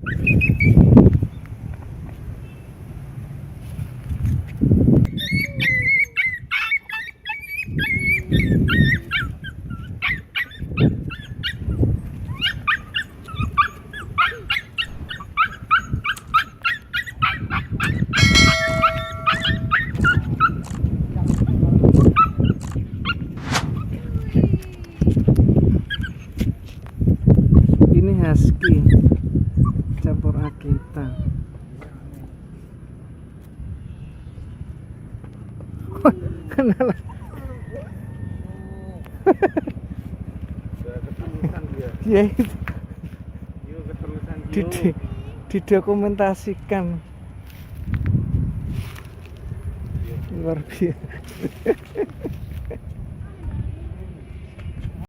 Ini husky campur Akita. Kenal. Keterusan dia. Ya itu Yuk keterusan yuk. didokumentasikan. Luar biasa.